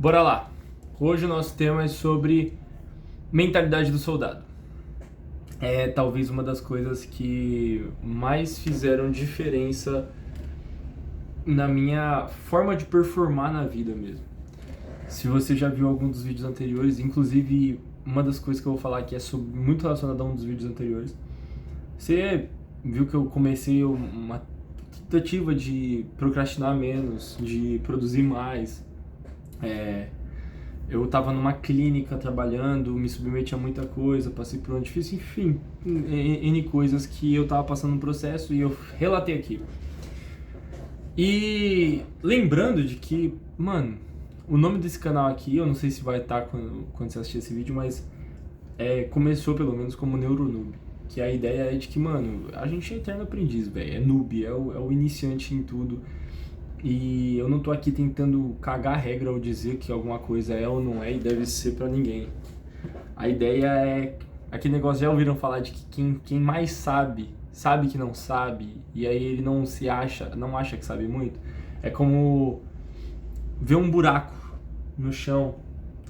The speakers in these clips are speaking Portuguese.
Bora lá! Hoje o nosso tema é sobre mentalidade do soldado. É talvez uma das coisas que mais fizeram diferença na minha forma de performar na vida mesmo. Se você já viu algum dos vídeos anteriores, inclusive uma das coisas que eu vou falar aqui é muito relacionada a um dos vídeos anteriores. Você viu que eu comecei uma tentativa de procrastinar menos, de produzir mais. Eu estava numa clínica trabalhando, me submeti a muita coisa, passei por um difícil, enfim, N coisas que eu estava passando no processo e eu relatei aqui. E lembrando de que, mano, o nome desse canal aqui, eu não sei se vai estar quando você assistir esse vídeo, mas começou pelo menos como Neuronoob. Que a ideia é de que, mano, a gente é eterno aprendiz, velho, é noob, é o iniciante em tudo. E eu não tô aqui tentando cagar a regra ou dizer que alguma coisa é ou não é e deve ser pra ninguém. A ideia é aquele negócio, já ouviram falar de que quem mais sabe que não sabe, e aí ele não acha que sabe muito. É como ver um buraco no chão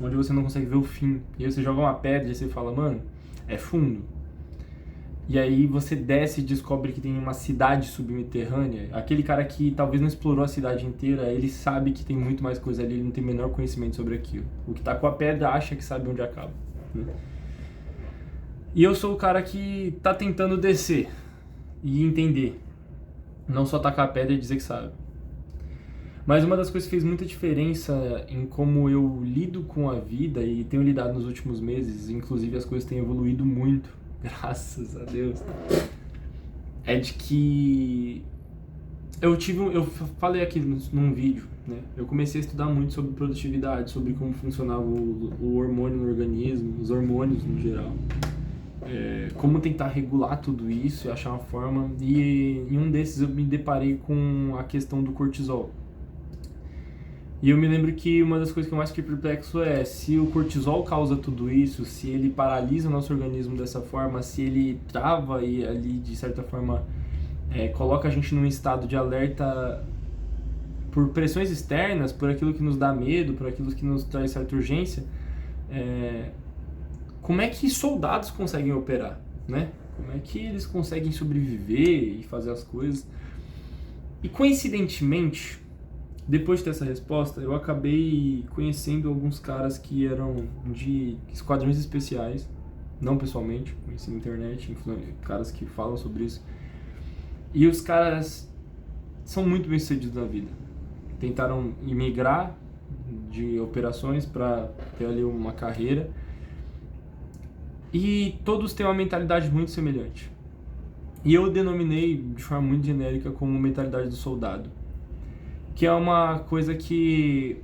onde você não consegue ver o fim. E aí você joga uma pedra e você fala, mano, é fundo. E aí você desce e descobre que tem uma cidade subterrânea. Aquele cara que talvez não explorou a cidade inteira, ele sabe que tem muito mais coisa ali, ele não tem o menor conhecimento sobre aquilo. O que tá com a pedra acha que sabe onde acaba, né? E eu sou o cara que tá tentando descer e entender. Não só tacar a pedra e dizer que sabe. Mas uma das coisas que fez muita diferença em como eu lido com a vida, e tenho lidado nos últimos meses, inclusive as coisas têm evoluído muito, graças a Deus, é de que eu falei aqui num vídeo, né? Eu comecei a estudar muito sobre produtividade, sobre como funcionava o hormônio no organismo, os hormônios no geral. Como tentar regular tudo isso e achar uma forma. E em um desses eu me deparei com a questão do cortisol. E eu me lembro que uma das coisas que eu mais fiquei perplexo é se o cortisol causa tudo isso, se ele paralisa o nosso organismo dessa forma, se ele trava e ali, de certa forma, coloca a gente num estado de alerta por pressões externas, por aquilo que nos dá medo, por aquilo que nos traz certa urgência. Como é que soldados conseguem operar, né? Como é que eles conseguem sobreviver e fazer as coisas? E coincidentemente, depois de ter essa resposta, eu acabei conhecendo alguns caras que eram de esquadrões especiais, não pessoalmente, conheci na internet, caras que falam sobre isso. E os caras são muito bem-sucedidos na vida. Tentaram imigrar de operações para ter ali uma carreira. E todos têm uma mentalidade muito semelhante. E eu denominei de forma muito genérica como mentalidade do soldado, que é uma coisa que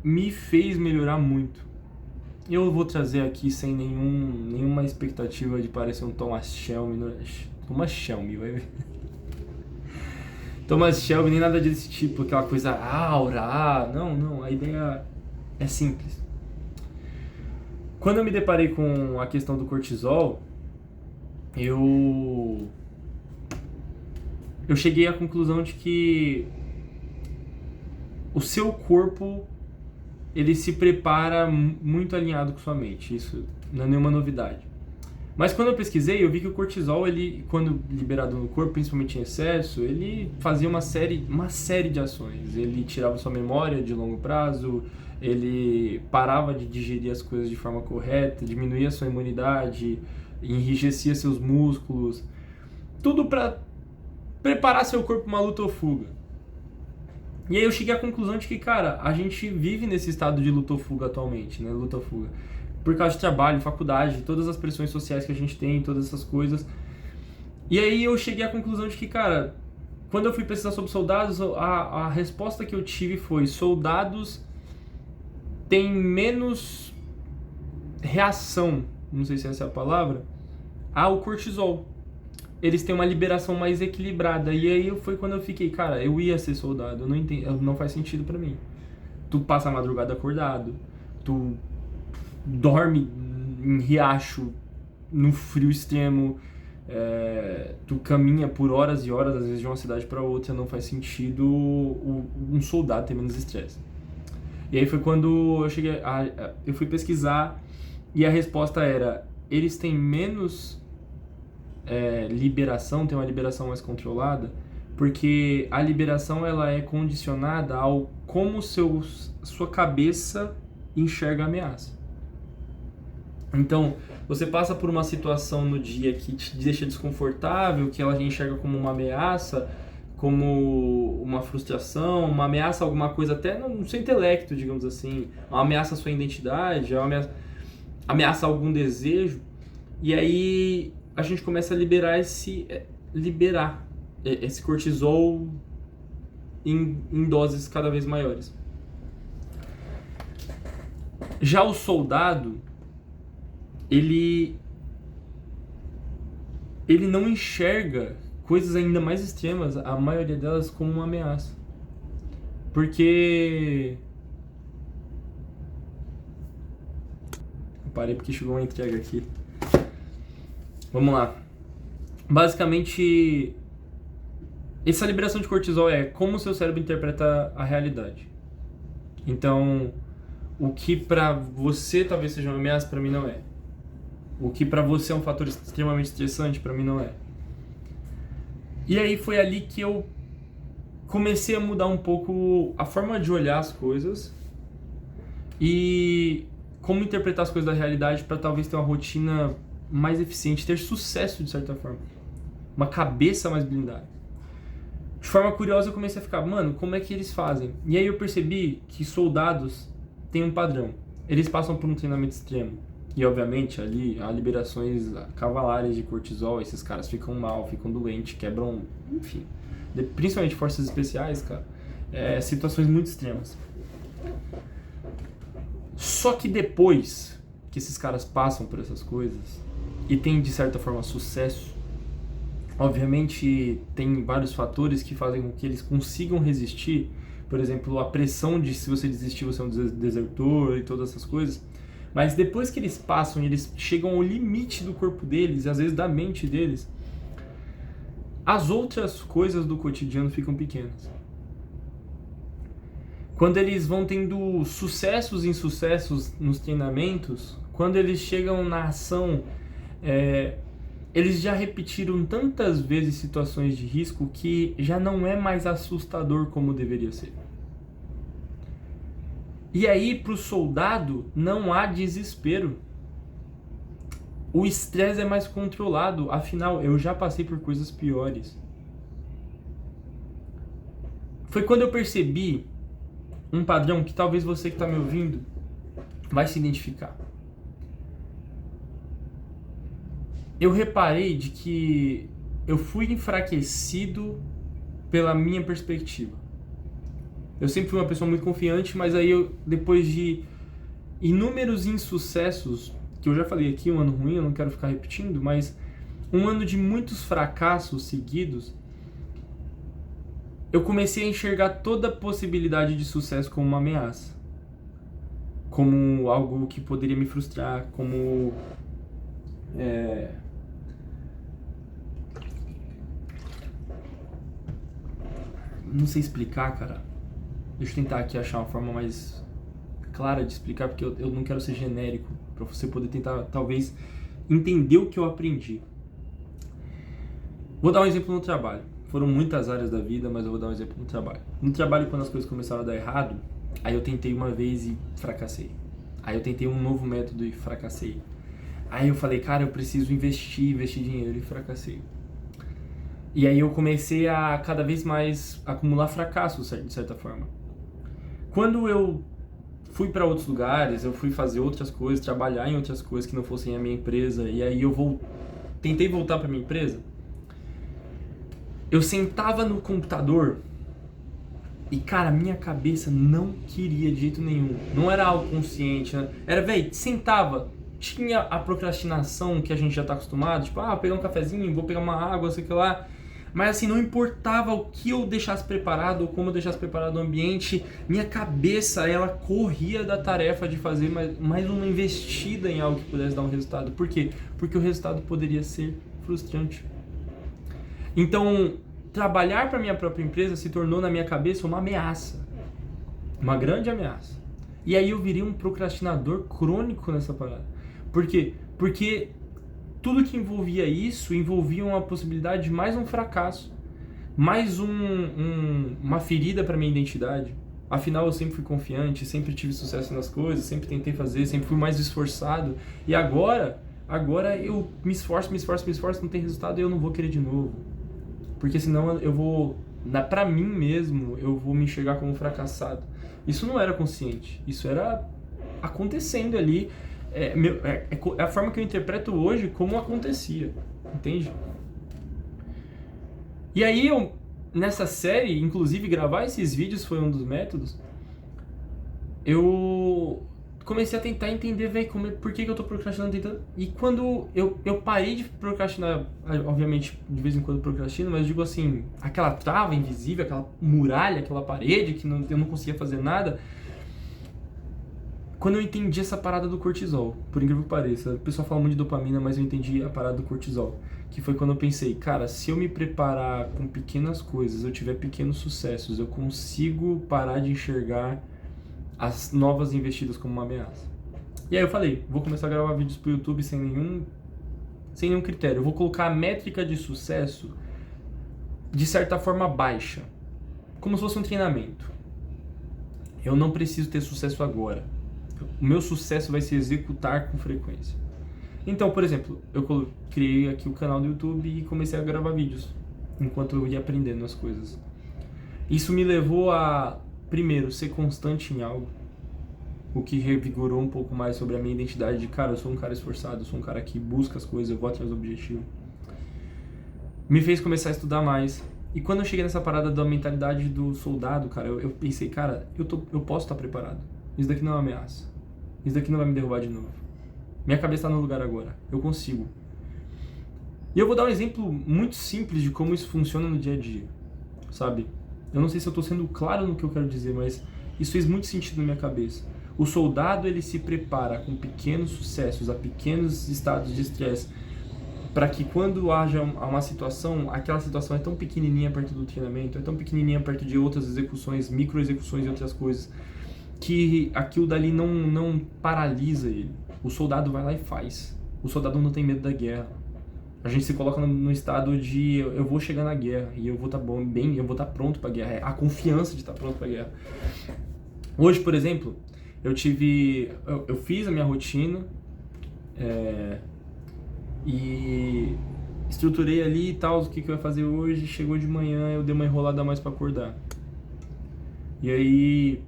me fez melhorar muito. Eu vou trazer aqui sem nenhuma expectativa de parecer um Thomas Shelby. Thomas Shelby, vai ver. Thomas Shelby, nem nada desse tipo, aquela coisa aura. Não, a ideia é simples. Quando eu me deparei com a questão do cortisol, eu cheguei à conclusão de que o seu corpo, ele se prepara muito alinhado com sua mente. Isso não é nenhuma novidade. Mas quando eu pesquisei, eu vi que o cortisol, ele, quando liberado no corpo, principalmente em excesso, ele fazia uma série de ações. Ele tirava sua memória de longo prazo, ele parava de digerir as coisas de forma correta, diminuía sua imunidade, enrijecia seus músculos. Tudo para preparar seu corpo para uma luta ou fuga. E aí eu cheguei à conclusão de que, cara, a gente vive nesse estado de luta ou fuga atualmente, né? Luta ou fuga. Por causa de trabalho, faculdade, todas as pressões sociais que a gente tem, todas essas coisas. E aí eu cheguei à conclusão de que, cara, quando eu fui pesquisar sobre soldados, a resposta que eu tive foi: soldados têm menos reação, não sei se essa é a palavra, ao cortisol. Eles têm uma liberação mais equilibrada. E aí foi quando eu fiquei, cara, eu ia ser soldado, eu não entendo, não faz sentido pra mim. Tu passa a madrugada acordado, tu dorme em riacho, no frio extremo, tu caminha por horas e horas, às vezes de uma cidade pra outra, não faz sentido um soldado ter menos estresse. E aí foi quando eu fui pesquisar e a resposta era, eles têm menos liberação, tem uma liberação mais controlada, porque a liberação ela é condicionada ao como sua cabeça enxerga a ameaça. Então, você passa por uma situação no dia que te deixa desconfortável, que ela enxerga como uma ameaça, como uma frustração, uma ameaça a alguma coisa até no seu intelecto, digamos assim, uma ameaça à sua identidade, uma ameaça a algum desejo, e aí a gente começa a liberar esse cortisol em doses cada vez maiores. Já o soldado, ele não enxerga coisas ainda mais extremas, a maioria delas, como uma ameaça. Porque... Eu parei porque chegou uma entrega aqui. Vamos lá. Basicamente, essa liberação de cortisol é como o seu cérebro interpreta a realidade. Então, o que pra você talvez seja uma ameaça, pra mim não é. O que pra você é um fator extremamente estressante, pra mim não é. E aí foi ali que eu comecei a mudar um pouco a forma de olhar as coisas e como interpretar as coisas da realidade para talvez ter uma rotina mais eficiente, ter sucesso de certa forma. Uma cabeça mais blindada. De forma curiosa eu comecei a ficar, mano, como é que eles fazem? E aí eu percebi que soldados têm um padrão. Eles passam por um treinamento extremo. E obviamente ali há liberações cavalares de cortisol, esses caras ficam mal, ficam doentes, quebram, enfim. Principalmente forças especiais, cara, situações muito extremas. Só que depois que esses caras passam por essas coisas e têm de certa forma sucesso, obviamente tem vários fatores que fazem com que eles consigam resistir, por exemplo, a pressão de se você desistir você é um desertor e todas essas coisas. Mas depois que eles passam e eles chegam ao limite do corpo deles e às vezes da mente deles, as outras coisas do cotidiano ficam pequenas. Quando eles vão tendo sucessos e insucessos nos treinamentos, quando eles chegam na ação, eles já repetiram tantas vezes situações de risco que já não é mais assustador como deveria ser. E aí, para o soldado, não há desespero. O estresse é mais controlado. Afinal, eu já passei por coisas piores. Foi quando eu percebi um padrão que talvez você que está me ouvindo vai se identificar. Eu reparei de que eu fui enfraquecido pela minha perspectiva. Eu sempre fui uma pessoa muito confiante, mas aí depois de inúmeros insucessos, que eu já falei aqui, um ano ruim, eu não quero ficar repetindo, mas um ano de muitos fracassos seguidos, eu comecei a enxergar toda a possibilidade de sucesso como uma ameaça. Como algo que poderia me frustrar, como... Não sei explicar, cara. Deixa eu tentar aqui achar uma forma mais clara de explicar, porque eu não quero ser genérico, para você poder tentar, talvez, entender o que eu aprendi. Vou dar um exemplo no trabalho. Foram muitas áreas da vida, mas eu vou dar um exemplo no trabalho. No trabalho, quando as coisas começaram a dar errado, aí eu tentei uma vez e fracassei. Aí eu tentei um novo método e fracassei. Aí eu falei, cara, eu preciso investir dinheiro e fracassei. E aí eu comecei a cada vez mais acumular fracassos, de certa forma. Quando eu fui para outros lugares, eu fui fazer outras coisas, trabalhar em outras coisas que não fossem a minha empresa, e aí eu tentei voltar para minha empresa, eu sentava no computador e, cara, minha cabeça não queria de jeito nenhum. Não era algo consciente, né? Era, velho, sentava, tinha a procrastinação que a gente já tá acostumado, tipo, pegar um cafezinho, vou pegar uma água, sei que lá. Mas assim, não importava o que eu deixasse preparado ou como eu deixasse preparado o ambiente, minha cabeça, ela corria da tarefa de fazer mais uma investida em algo que pudesse dar um resultado. Por quê? Porque o resultado poderia ser frustrante. Então, trabalhar para minha própria empresa se tornou na minha cabeça uma ameaça. Uma grande ameaça. E aí eu virei um procrastinador crônico nessa parada. Por quê? Porque tudo que envolvia isso envolvia uma possibilidade de mais um fracasso, mais uma ferida para minha identidade. Afinal, eu sempre fui confiante, sempre tive sucesso nas coisas, sempre tentei fazer, sempre fui mais esforçado. E agora eu me esforço, não tem resultado e eu não vou querer de novo. Porque senão eu vou, pra mim mesmo, eu vou me enxergar como um fracassado. Isso não era consciente, isso era acontecendo ali. É a forma que eu interpreto hoje como acontecia, entende? E aí nessa série, inclusive gravar esses vídeos foi um dos métodos, eu comecei a tentar entender, velho, por que eu tô procrastinando tentando. E quando eu parei de procrastinar, obviamente, de vez em quando eu procrastino, mas eu digo assim, aquela trava invisível, aquela muralha, aquela parede que eu não conseguia fazer nada, quando eu entendi essa parada do cortisol, por incrível que pareça. O pessoal fala muito de dopamina, mas eu entendi a parada do cortisol. Que foi quando eu pensei, cara, se eu me preparar com pequenas coisas, eu tiver pequenos sucessos, eu consigo parar de enxergar as novas investidas como uma ameaça. E aí eu falei, vou começar a gravar vídeos pro YouTube sem nenhum critério. Eu vou colocar a métrica de sucesso de certa forma baixa, como se fosse um treinamento. Eu não preciso ter sucesso agora. O meu sucesso vai se executar com frequência. Então, por exemplo, eu criei aqui o canal do YouTube e comecei a gravar vídeos enquanto eu ia aprendendo as coisas. Isso me levou a, primeiro, ser constante em algo, o que revigorou um pouco mais sobre a minha identidade de, cara, eu sou um cara esforçado, eu sou um cara que busca as coisas, eu vou atrás do objetivo. Me fez começar a estudar mais. E quando eu cheguei nessa parada da mentalidade do soldado, cara, eu pensei, cara, eu posso estar preparado. Isso daqui não é uma ameaça. Isso daqui não vai me derrubar de novo. Minha cabeça está no lugar agora. Eu consigo. E eu vou dar um exemplo muito simples de como isso funciona no dia a dia. Sabe? Eu não sei se eu estou sendo claro no que eu quero dizer, mas isso fez muito sentido na minha cabeça. O soldado, ele se prepara com pequenos sucessos, a pequenos estados de estresse, para que quando haja uma situação, aquela situação é tão pequenininha perto do treinamento, é tão pequenininha perto de outras execuções, micro execuções e outras coisas, que aquilo dali não paralisa ele. O soldado vai lá e faz. O soldado não tem medo da guerra. A gente se coloca no estado de eu vou chegar na guerra e eu vou estar eu vou estar pronto para a guerra. É a confiança de estar pronto para a guerra. Hoje, por exemplo, eu fiz a minha rotina e estruturei ali e tal, o que eu ia fazer hoje. Chegou de manhã, eu dei uma enrolada a mais para acordar. E aí,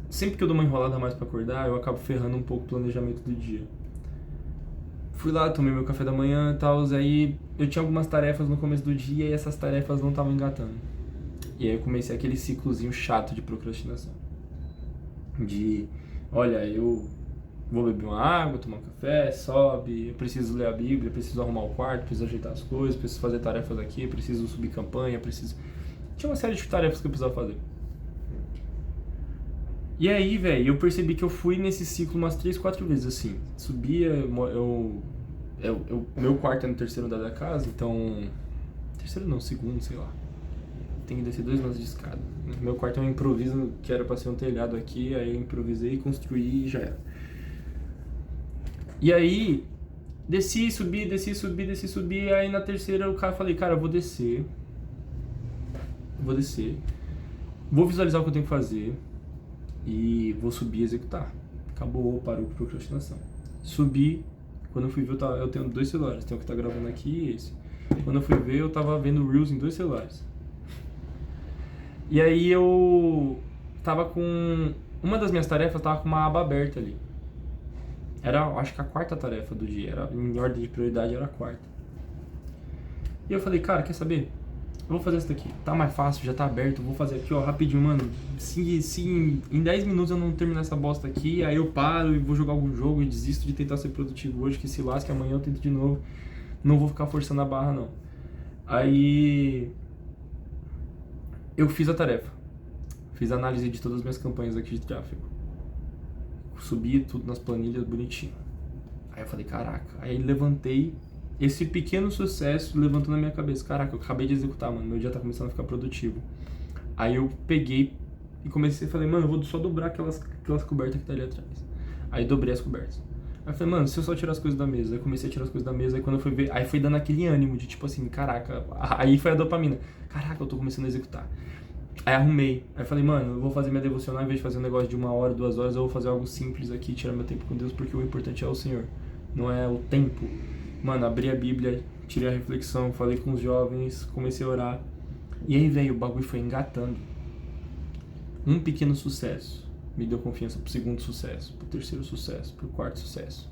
sempre que eu dou uma enrolada a mais pra acordar, eu acabo ferrando um pouco o planejamento do dia. Fui lá, tomei meu café da manhã e tal, aí eu tinha algumas tarefas no começo do dia e essas tarefas não estavam engatando. E aí eu comecei aquele ciclozinho chato de procrastinação. Olha, eu vou beber uma água, tomar um café, sobe, eu preciso ler a Bíblia, preciso arrumar o quarto, preciso ajeitar as coisas, preciso fazer tarefas aqui, preciso subir campanha, Tinha uma série de tarefas que eu precisava fazer. E aí, velho, eu percebi que eu fui nesse ciclo umas 3, 4 vezes, assim. Subia, meu quarto é no terceiro andar da casa, então... Terceiro não, segundo, sei lá. Tem que descer 2 lances de escada. Meu quarto é um improviso que era pra ser um telhado aqui, aí eu improvisei, construí e já era. E aí, desci, subi, aí na terceira eu falei, cara, eu vou descer. Vou visualizar o que eu tenho que fazer. E vou subir e executar. Acabou, parou com procrastinação. Subi, quando eu fui ver, eu tenho 2 celulares. Tem o que tá gravando aqui e esse. Quando eu fui ver, eu tava vendo Reels em 2 celulares. E aí eu tava com... Uma das minhas tarefas tava com uma aba aberta ali. Era, acho que a 4ª tarefa do dia. Em ordem de prioridade, era a 4ª. E eu falei, cara, quer saber? Eu vou fazer isso daqui. Tá mais fácil, já tá aberto. Eu vou fazer aqui, ó, rapidinho, mano. Se em 10 minutos eu não terminar essa bosta aqui, aí eu paro e vou jogar algum jogo e desisto de tentar ser produtivo hoje, que se lasque, amanhã eu tento de novo. Não vou ficar forçando a barra, não. Aí eu fiz a tarefa. Fiz a análise de todas as minhas campanhas aqui de tráfego. Subi tudo nas planilhas bonitinho. Aí eu falei, caraca. Aí levantei. Esse pequeno sucesso levantou na minha cabeça. Caraca, eu acabei de executar, mano. Meu dia tá começando a ficar produtivo. Aí eu peguei, e comecei, falei, mano, eu vou só dobrar aquelas cobertas que tá ali atrás. Aí dobrei as cobertas. Aí eu falei, mano, se eu só tirar as coisas da mesa, aí comecei a tirar as coisas da mesa, aí quando eu fui ver, aí foi dando aquele ânimo de tipo assim, caraca, aí foi a dopamina, caraca, eu tô começando a executar. Aí arrumei, aí falei, mano, eu vou fazer minha devocional, em vez de fazer um negócio de 1 hora, 2 horas, eu vou fazer algo simples aqui, tirar meu tempo com Deus, porque o importante é o Senhor, não é o tempo. Mano, abri a Bíblia, tirei a reflexão, falei com os jovens, comecei a orar, e aí, velho, o bagulho foi engatando. Um pequeno sucesso me deu confiança pro segundo sucesso, pro terceiro sucesso, pro quarto sucesso.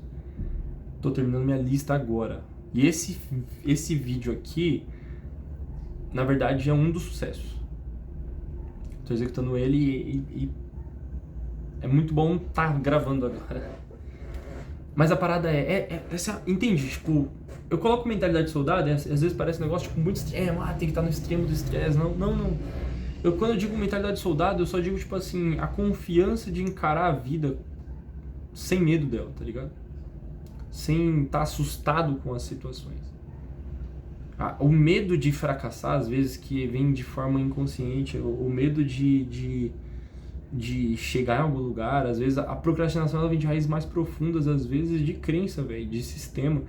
Tô terminando minha lista agora. E esse vídeo aqui, na verdade, é um dos sucessos. Tô executando ele e é muito bom tá gravando agora. Mas a parada essa, entende? Tipo, eu coloco mentalidade de soldado, às vezes parece um negócio tipo muito extremo, tem que estar no extremo do estresse. Não. Quando eu digo mentalidade de soldado, eu só digo, tipo assim, a confiança de encarar a vida sem medo dela, tá ligado? Sem estar assustado com as situações. O medo de fracassar, às vezes, que vem de forma inconsciente, o medo de chegar em algum lugar, às vezes a procrastinação ela vem de raízes mais profundas, às vezes de crença, velho, de sistema.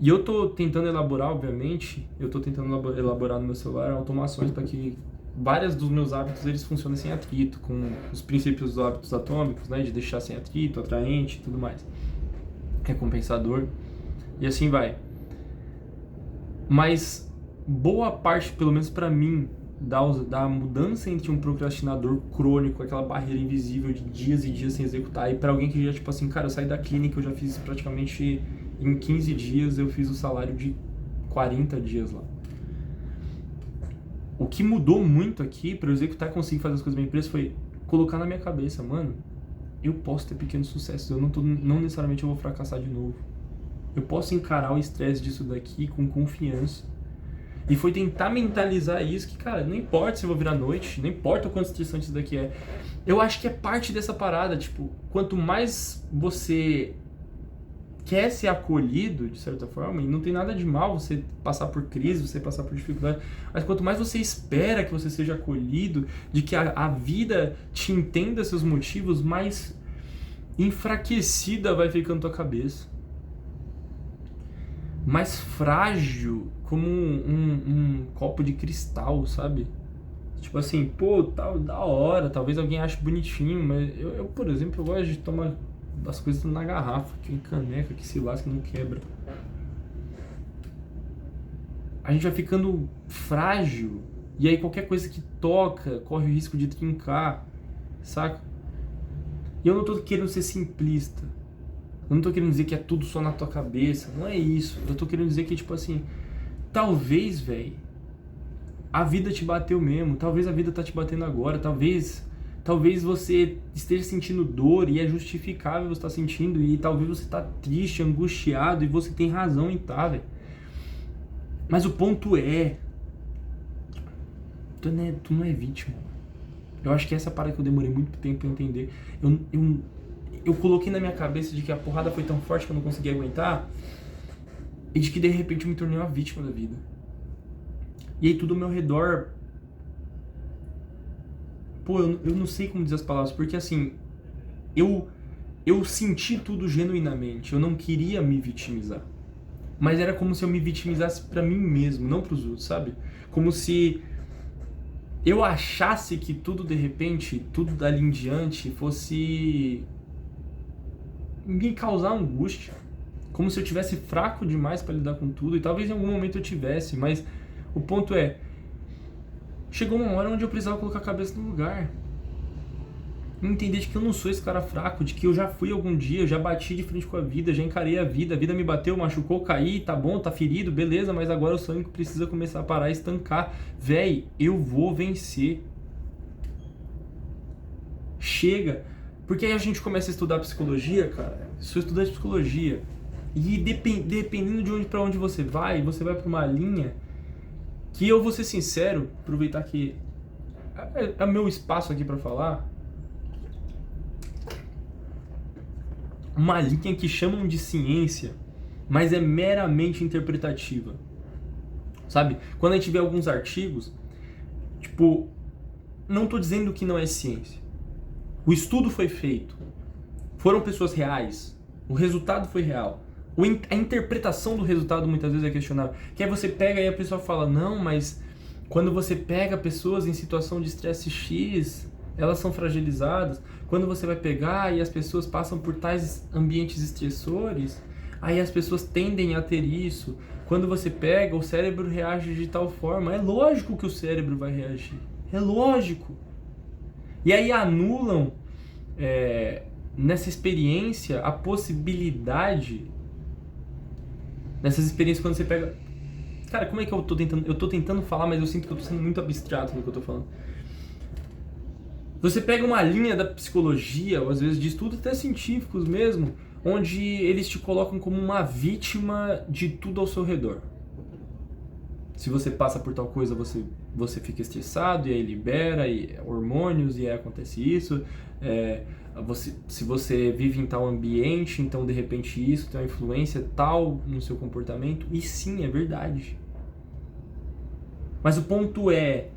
E eu tô tentando elaborar, obviamente, elaborar no meu celular automações para que vários dos meus hábitos eles funcionem sem atrito, com os princípios dos hábitos atômicos, né, de deixar sem atrito, atraente e tudo mais, recompensador, e assim vai. Mas boa parte, pelo menos para mim, da mudança entre um procrastinador crônico, aquela barreira invisível de dias e dias sem executar, e para alguém que já, tipo assim, cara, eu saí da clínica, eu já fiz praticamente em 15 dias, eu fiz o salário de 40 dias lá. O que mudou muito aqui para eu executar e conseguir fazer as coisas bem empresa foi colocar na minha cabeça, mano, eu posso ter pequenos sucessos, não necessariamente eu vou fracassar de novo. Eu posso encarar o estresse disso daqui com confiança. E foi tentar mentalizar isso que, cara, não importa se eu vou virar noite, não importa o quanto estressante isso daqui é. Eu acho que é parte dessa parada, tipo, quanto mais você quer ser acolhido, de certa forma, e não tem nada de mal você passar por crise, você passar por dificuldade, mas quanto mais você espera que você seja acolhido, de que a vida te entenda seus motivos, mais enfraquecida vai ficando tua cabeça. Mais frágil, como um copo de cristal, sabe? Tipo assim, pô, tá da hora, talvez alguém ache bonitinho, mas eu, por exemplo, eu gosto de tomar as coisas na garrafa, que em caneca, que se lasca não quebra. A gente vai ficando frágil, e aí qualquer coisa que toca corre o risco de trincar, saca? E eu não tô querendo ser simplista. Eu não tô querendo dizer que é tudo só na tua cabeça, não é isso. Eu tô querendo dizer que, tipo assim, talvez, velho, a vida te bateu mesmo, talvez a vida tá te batendo agora, talvez você esteja sentindo dor e é justificável você estar sentindo, e talvez você tá triste, angustiado, e você tem razão em estar, velho. Mas o ponto é, tu não é vítima. Eu acho que essa parada que eu demorei muito tempo pra entender. Eu coloquei na minha cabeça de que a porrada foi tão forte que eu não conseguia aguentar, e de que de repente eu me tornei uma vítima da vida. E aí tudo ao meu redor, pô, eu não sei como dizer as palavras, porque assim, eu senti tudo genuinamente, eu não queria me vitimizar. Mas era como se eu me vitimizasse pra mim mesmo, não pros outros, sabe? Como se eu achasse que tudo de repente, tudo dali em diante fosse me causar angústia, como se eu tivesse fraco demais para lidar com tudo, e talvez em algum momento eu tivesse, mas o ponto é, chegou uma hora onde eu precisava colocar a cabeça no lugar, entender de que eu não sou esse cara fraco, de que eu já fui algum dia, eu já bati de frente com a vida, já encarei a vida me bateu, machucou, caí, tá bom, tá ferido, beleza, mas agora o sangue precisa começar a parar e estancar. Véi, eu vou vencer. Chega. Porque aí a gente começa a estudar psicologia, cara, sou estudante de psicologia, e dependendo de onde pra onde você vai pra uma linha que eu vou ser sincero, aproveitar que é meu espaço aqui pra falar, uma linha que chamam de ciência, mas é meramente interpretativa, sabe? Quando a gente vê alguns artigos, tipo, não tô dizendo que não é ciência. O estudo foi feito. Foram pessoas reais. O resultado foi real. A interpretação do resultado muitas vezes é questionável. Que aí você pega e a pessoa fala, não, mas quando você pega pessoas em situação de estresse X, elas são fragilizadas. Quando você vai pegar e as pessoas passam por tais ambientes estressores, aí as pessoas tendem a ter isso. Quando você pega, o cérebro reage de tal forma. É lógico que o cérebro vai reagir. É lógico. E aí anulam nessa experiência a possibilidade. Nessas experiências quando você pega... Cara, como é que eu tô tentando... Eu tô tentando falar, mas eu sinto que eu tô sendo muito abstrato no que eu tô falando. Você pega uma linha da psicologia, ou às vezes de estudos até científicos mesmo, onde eles te colocam como uma vítima de tudo ao seu redor. Se você passa por tal coisa, você fica estressado, e aí libera hormônios, e aí acontece isso. Se você vive em tal ambiente, então de repente isso tem uma influência tal no seu comportamento. E sim, é verdade. Mas o ponto é,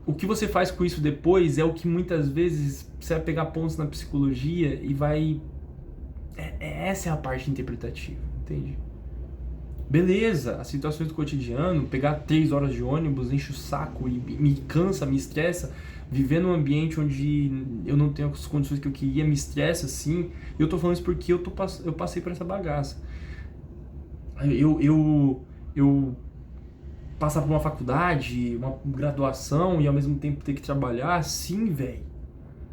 o que você faz com isso depois é o que muitas vezes você vai pegar pontos na psicologia e vai... Essa é a parte interpretativa, entende? Beleza, as situações do cotidiano, pegar 3 horas de ônibus, enche o saco e me cansa, me estressa, viver num ambiente onde eu não tenho as condições que eu queria, me estressa assim. Eu tô falando isso porque eu passei por essa bagaça. Eu passar por uma faculdade, uma graduação e ao mesmo tempo ter que trabalhar, sim, velho.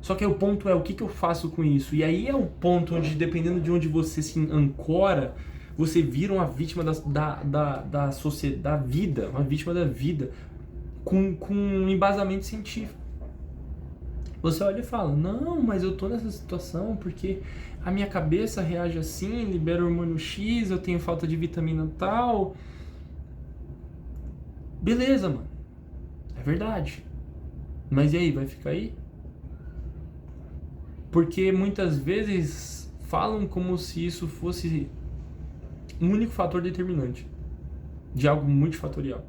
Só que aí o ponto é, o que eu faço com isso? E aí é o ponto onde, dependendo de onde você se ancora, você vira uma vítima da sociedade, da vida, uma vítima da vida, com um embasamento científico. Você olha e fala, não, mas eu tô nessa situação porque a minha cabeça reage assim, libera hormônio X, eu tenho falta de vitamina tal. Beleza, mano. É verdade. Mas e aí, vai ficar aí? Porque muitas vezes falam como se isso fosse um único fator determinante de algo multifatorial.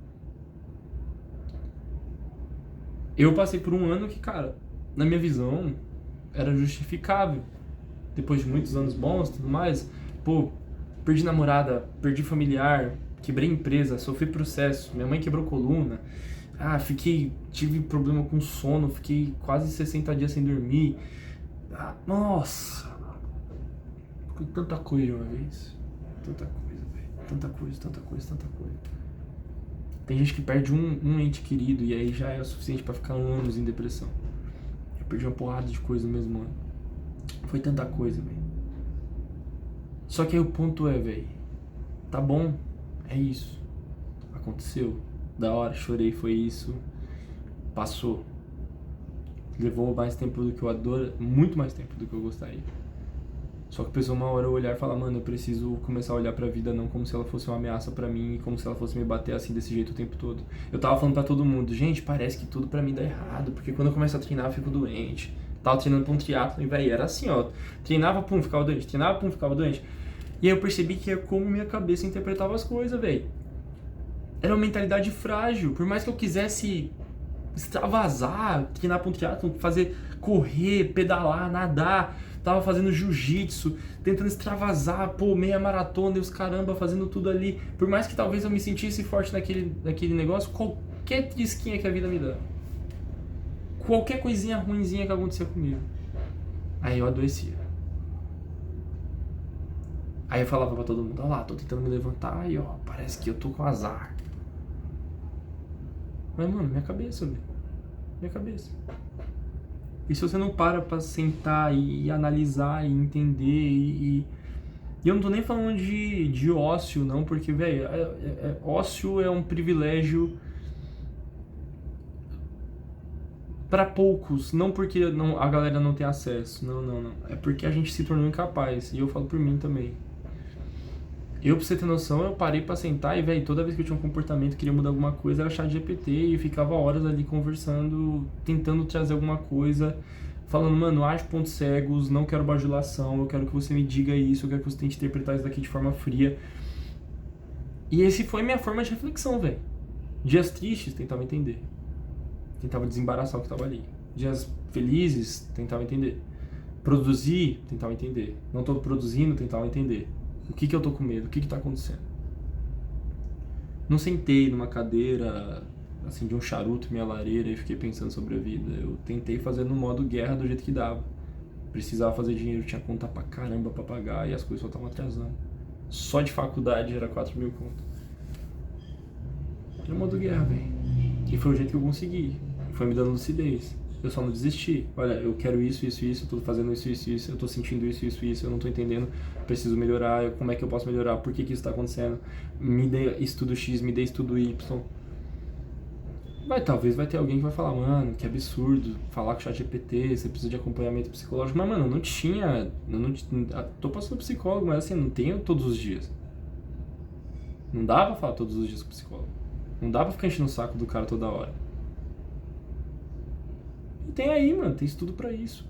Eu passei por um ano que, cara, na minha visão, era justificável. Depois de muitos anos bons e tudo mais, pô, perdi namorada, perdi familiar, quebrei empresa, sofri processo, minha mãe quebrou coluna, tive problema com sono, fiquei quase 60 dias sem dormir. Nossa, foi tanta coisa de uma vez. Tanta coisa, velho. Tanta coisa. Tem gente que perde um ente querido e aí já é o suficiente pra ficar anos em depressão. Eu perdi uma porrada de coisa no mesmo ano. Foi tanta coisa, velho. Só que aí o ponto é, velho, tá bom, é isso. Aconteceu, da hora, chorei, foi isso. Passou. Levou mais tempo do que eu adoro, muito mais tempo do que eu gostaria. Só que precisou uma hora eu olhar e falar, mano, eu preciso começar a olhar pra vida não como se ela fosse uma ameaça pra mim e como se ela fosse me bater assim desse jeito o tempo todo. Eu tava falando pra todo mundo, gente, parece que tudo pra mim dá errado, porque quando eu começo a treinar eu fico doente. Tava treinando pra um triatlo e, velho, era assim, ó, treinava, pum, ficava doente, treinava, pum, ficava doente. E aí eu percebi que é como minha cabeça interpretava as coisas, velho. Era uma mentalidade frágil, por mais que eu quisesse extravasar, treinar pra um triatlo, fazer, correr, pedalar, nadar, tava fazendo jiu-jitsu, tentando extravasar, pô, meia maratona e os caramba, fazendo tudo ali. Por mais que talvez eu me sentisse forte naquele negócio, qualquer trisquinha que a vida me dá, qualquer coisinha ruinzinha que acontecia comigo, aí eu adoecia. Aí eu falava pra todo mundo, ó lá, tô tentando me levantar e ó, parece que eu tô com azar. Mas, mano, minha cabeça, velho. Minha cabeça. E se você não para pra sentar e analisar e entender e eu não tô nem falando de ócio, não, porque, velho, ócio é um privilégio pra poucos, não porque a galera não tem acesso, não. É porque a gente se tornou incapaz, e eu falo por mim também. Eu, pra você ter noção, eu parei pra sentar e, velho, toda vez que eu tinha um comportamento, queria mudar alguma coisa, era chat GPT e ficava horas ali conversando, tentando trazer alguma coisa, falando, mano, age pontos cegos, não quero bajulação, eu quero que você me diga isso, eu quero que você tente interpretar isso daqui de forma fria. E esse foi minha forma de reflexão, velho. Dias tristes, tentava entender. Tentava desembaraçar o que tava ali. Dias felizes, tentava entender. Produzir, tentava entender. Não tô produzindo, tentava entender. O que eu tô com medo? O que tá acontecendo? Não sentei numa cadeira, assim, de um charuto, minha lareira e fiquei pensando sobre a vida. Eu tentei fazer no modo guerra do jeito que dava. Precisava fazer dinheiro, tinha conta pra caramba pra pagar e as coisas só estavam atrasando. Só de faculdade era 4 mil conto. Era modo guerra, velho. E foi o jeito que eu consegui. Foi me dando lucidez. Eu só não desisti. Olha, eu quero isso, eu tô fazendo isso, eu tô sentindo isso, eu não tô entendendo, preciso melhorar, como é que eu posso melhorar, por que isso tá acontecendo, me dê estudo X, me dê estudo Y. Talvez vai ter alguém que vai falar, mano, que absurdo, falar com o ChatGPT, você precisa de acompanhamento psicológico, mas, mano, tô passando psicólogo, mas assim, não tenho todos os dias. Não dá pra falar todos os dias com o psicólogo. Não dá pra ficar enchendo o saco do cara toda hora. E tem aí, mano, tem estudo pra isso.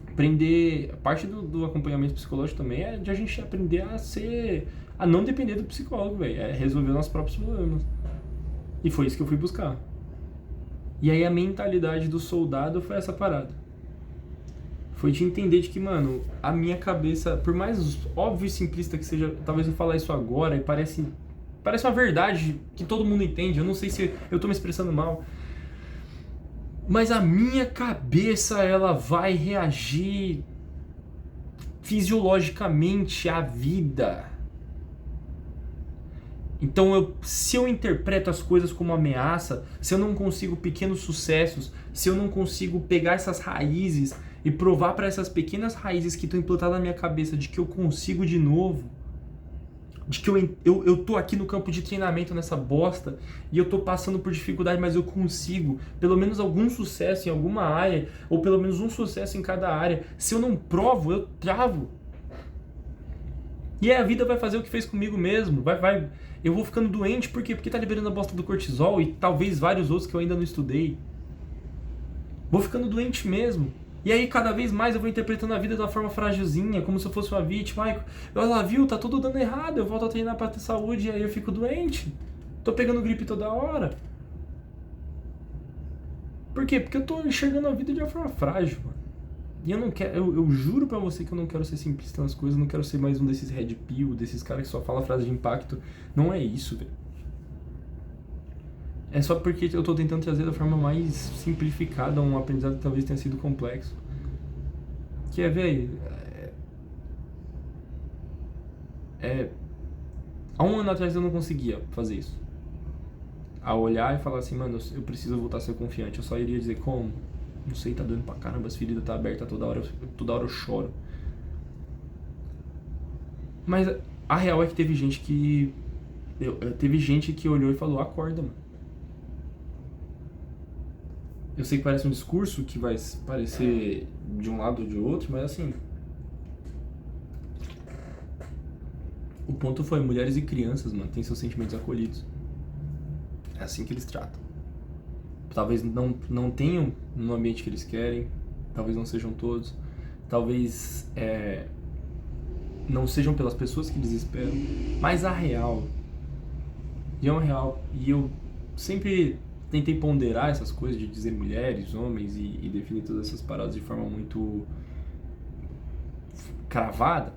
Aprender, a parte do acompanhamento psicológico também é de a gente aprender a não depender do psicólogo, velho, é resolver nossos próprios problemas. E foi isso que eu fui buscar. E aí a mentalidade do soldado foi essa parada. Foi de entender de que, mano, a minha cabeça, por mais óbvio e simplista que seja, talvez eu falar isso agora e parece uma verdade que todo mundo entende, eu não sei se eu tô me expressando mal, mas a minha cabeça, ela vai reagir fisiologicamente à vida. Então, se eu interpreto as coisas como ameaça, se eu não consigo pequenos sucessos, se eu não consigo pegar essas raízes e provar para essas pequenas raízes que estão implantadas na minha cabeça de que eu consigo de novo, de que eu tô aqui no campo de treinamento nessa bosta e eu tô passando por dificuldade, mas eu consigo pelo menos algum sucesso em alguma área, ou pelo menos um sucesso em cada área. Se eu não provo, eu travo. E aí a vida vai fazer o que fez comigo mesmo. Eu vou ficando doente, por quê? Porque tá liberando a bosta do cortisol e talvez vários outros que eu ainda não estudei. Vou ficando doente mesmo. E aí cada vez mais eu vou interpretando a vida de uma forma frágilzinha, como se eu fosse uma vítima. Ai, olha lá, viu? Tá tudo dando errado, eu volto a treinar pra ter saúde e aí eu fico doente. Tô pegando gripe toda hora. Por quê? Porque eu tô enxergando a vida de uma forma frágil, mano. E eu não quero, eu juro pra você que eu não quero ser simplista nas coisas, não quero ser mais um desses red pill, desses caras que só fala frase de impacto. Não é isso, velho. É só porque eu tô tentando trazer da forma mais simplificada um aprendizado que talvez tenha sido complexo. Que velho, há um ano atrás eu não conseguia fazer isso. A olhar e falar assim, mano, eu preciso voltar a ser confiante. Eu só iria dizer como? Não sei, tá doendo pra caramba, as feridas tá aberta toda hora eu choro. Mas a real é que teve gente que olhou e falou, acorda, mano. Eu sei que parece um discurso que vai parecer de um lado ou de outro, mas assim, o ponto foi, mulheres e crianças, mano, têm seus sentimentos acolhidos. É assim que eles tratam. Talvez não tenham no ambiente que eles querem, talvez não sejam todos, talvez não sejam pelas pessoas que eles esperam, mas a real, e é uma real, e eu sempre tentei ponderar essas coisas de dizer mulheres, homens e definir todas essas paradas de forma muito cravada,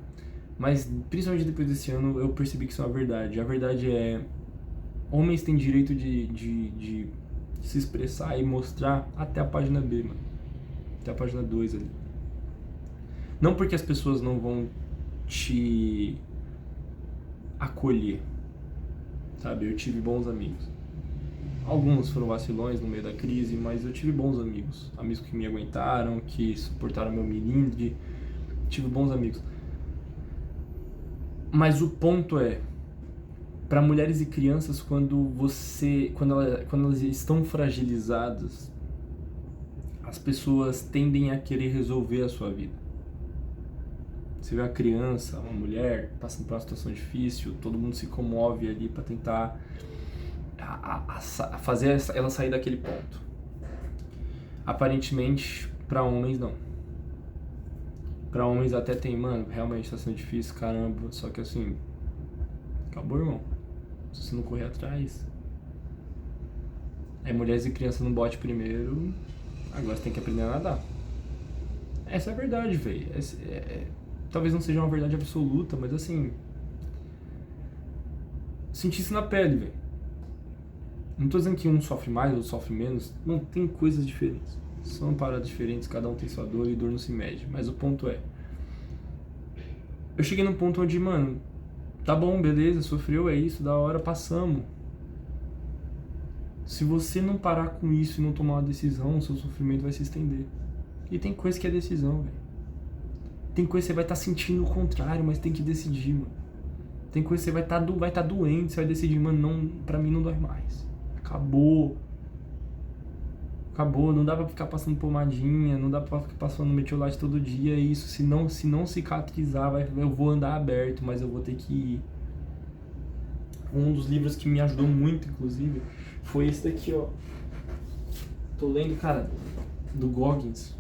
mas principalmente depois desse ano eu percebi que isso é uma verdade. A verdade é, homens têm direito de se expressar e mostrar até a página B, mano. Até a página 2 ali. Não porque as pessoas não vão te acolher, sabe? Eu tive bons amigos. Alguns foram vacilões no meio da crise, mas eu tive bons amigos. Amigos que me aguentaram, que suportaram meu milindre. Tive bons amigos. Mas o ponto é, para mulheres e crianças, quando elas estão fragilizadas, as pessoas tendem a querer resolver a sua vida. Você vê uma criança, uma mulher passando por uma situação difícil, todo mundo se comove ali para tentar fazer ela sair daquele ponto. Aparentemente, para homens não. Para homens até tem, mano, realmente tá sendo difícil, caramba, só que assim, acabou, irmão. Se você não correr atrás. Mulheres e crianças no bote primeiro, agora você tem que aprender a nadar. Essa é a verdade, velho. Talvez não seja uma verdade absoluta, mas assim, senti isso na pele, velho. Não tô dizendo que um sofre mais, outro sofre menos. Não, tem coisas diferentes. São paradas diferentes, cada um tem sua dor e dor não se mede. Mas o ponto é, eu cheguei num ponto onde, mano, tá bom, beleza, sofreu, é isso, da hora, passamos. Se você não parar com isso e não tomar uma decisão, o seu sofrimento vai se estender. E tem coisa que é decisão, velho. Tem coisa que você vai estar sentindo o contrário, mas tem que decidir, mano. Tem coisa que você vai estar doente, você vai decidir, mano, não, pra mim não dói mais. Acabou. Acabou, não dá pra ficar passando pomadinha, não dá pra ficar passando metiolate todo dia. E isso, se não cicatrizar, eu vou andar aberto, mas eu vou ter que ir. Um dos livros que me ajudou muito, inclusive, foi esse daqui, ó. Tô lendo, cara, do Goggins.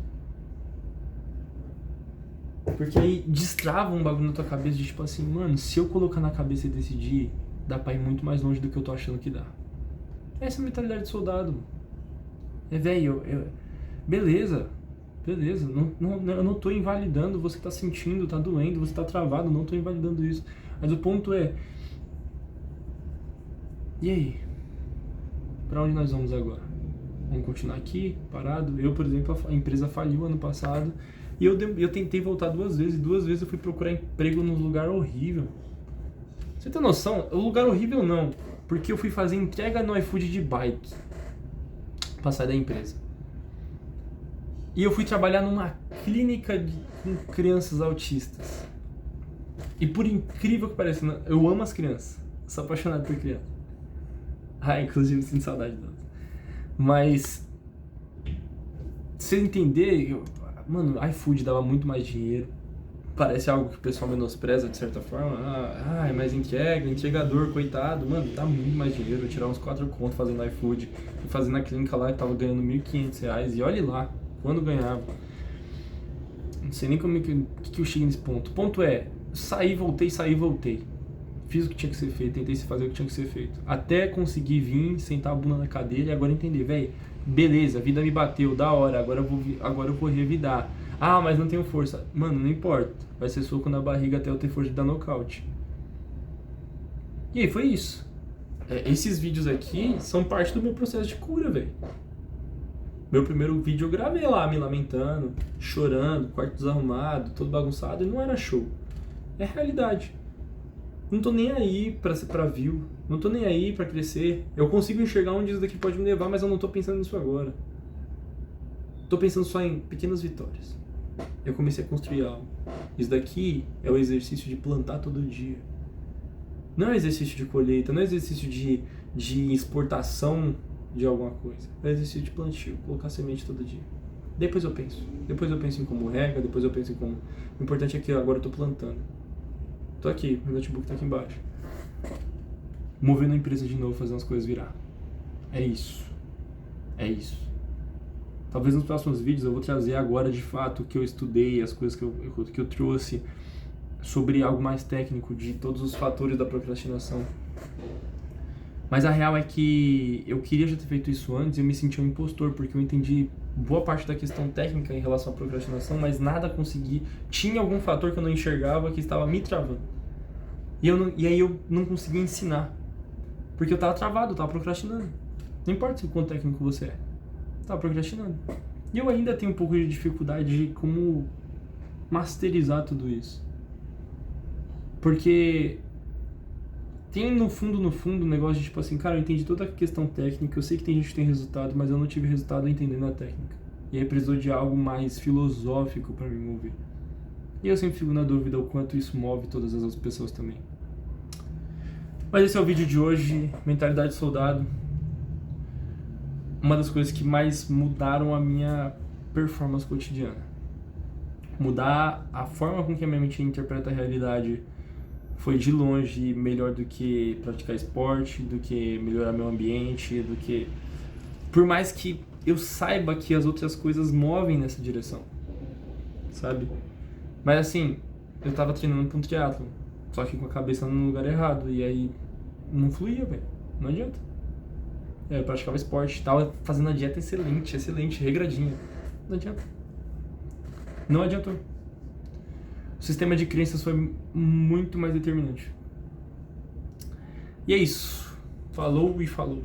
Porque aí destrava um bagulho na tua cabeça de tipo assim, mano, se eu colocar na cabeça e decidir, dá pra ir muito mais longe do que eu tô achando que dá. Essa é a mentalidade de soldado, mano. Velho, beleza, eu não tô invalidando você que tá sentindo, tá doendo, você tá travado, não tô invalidando isso. Mas o ponto é, e aí? Pra onde nós vamos agora? Vamos continuar aqui, parado? Eu, por exemplo, a empresa faliu ano passado e eu tentei voltar 2 vezes, e 2 vezes eu fui procurar emprego num lugar horrível. Você tem noção? O lugar horrível não, porque eu fui fazer entrega no iFood de bike pra sair da empresa. E eu fui trabalhar numa clínica com crianças autistas. E por incrível que pareça, eu amo as crianças. Sou apaixonado por criança. Inclusive sinto saudade delas. Mas, se eu entender, mano, iFood dava muito mais dinheiro. Parece algo que o pessoal menospreza de certa forma. Mas entregador, coitado. Mano, dá muito mais dinheiro. Eu tirar uns 4 contos fazendo iFood. Fui fazendo na clínica lá e tava ganhando R$1.500. E olhe lá, quando ganhava. Não sei nem como que eu cheguei nesse ponto. O ponto é, saí, voltei. Fiz o que tinha que ser feito, tentei fazer o que tinha que ser feito. Até conseguir vir, sentar a bunda na cadeira e agora entender, velho, beleza, a vida me bateu, da hora, agora eu vou revidar. Mas não tenho força. Mano, não importa. Vai ser soco na barriga até eu ter força de dar nocaute. E aí, foi isso. Esses vídeos aqui são parte do meu processo de cura, velho. Meu primeiro vídeo eu gravei lá, me lamentando, chorando, quarto desarrumado, todo bagunçado, e não era show. É realidade. Não tô nem aí pra view, não tô nem aí pra crescer. Eu consigo enxergar onde isso daqui pode me levar, mas eu não tô pensando nisso agora. Tô pensando só em pequenas vitórias. Eu comecei a construir algo. Isso daqui é o exercício de plantar todo dia. Não é exercício de colheita, não é exercício de exportação de alguma coisa. É exercício de plantio, colocar semente todo dia. Depois eu penso em como rega, depois eu penso em como... O importante é que agora eu tô plantando. Tô aqui, meu notebook tá aqui embaixo. Movendo a empresa de novo, fazendo as coisas virar. É isso. Talvez nos próximos vídeos eu vou trazer agora de fato o que eu estudei, as coisas que eu trouxe sobre algo mais técnico de todos os fatores da procrastinação. Mas a real é que eu queria já ter feito isso antes e eu me senti um impostor, porque eu entendi boa parte da questão técnica em relação à procrastinação, mas nada consegui. Tinha algum fator que eu não enxergava que estava me travando. E aí eu não conseguia ensinar. Porque eu estava travado, eu estava procrastinando. Não importa o quão técnico você é. Tava procrastinando. E eu ainda tenho um pouco de dificuldade de como masterizar tudo isso. Porque tem no fundo um negócio de tipo assim, cara, eu entendi toda a questão técnica, eu sei que tem gente que tem resultado, mas eu não tive resultado entendendo a técnica. E aí precisou de algo mais filosófico pra me mover. E eu sempre fico na dúvida o quanto isso move todas as outras pessoas também. Mas esse é o vídeo de hoje, mentalidade de soldado. Uma das coisas que mais mudaram a minha performance cotidiana. Mudar a forma com que a minha mente interpreta a realidade foi de longe melhor do que praticar esporte, do que melhorar meu ambiente, do que... Por mais que eu saiba que as outras coisas movem nessa direção, sabe? Mas assim, eu tava treinando pra um triatlon, só que com a cabeça no lugar errado, e aí não fluía, velho. Não adianta. Eu praticava esporte, tava fazendo a dieta excelente, excelente, regradinha. Não adianta. Não adiantou. O sistema de crenças foi muito mais determinante. E é isso. Falou e falou.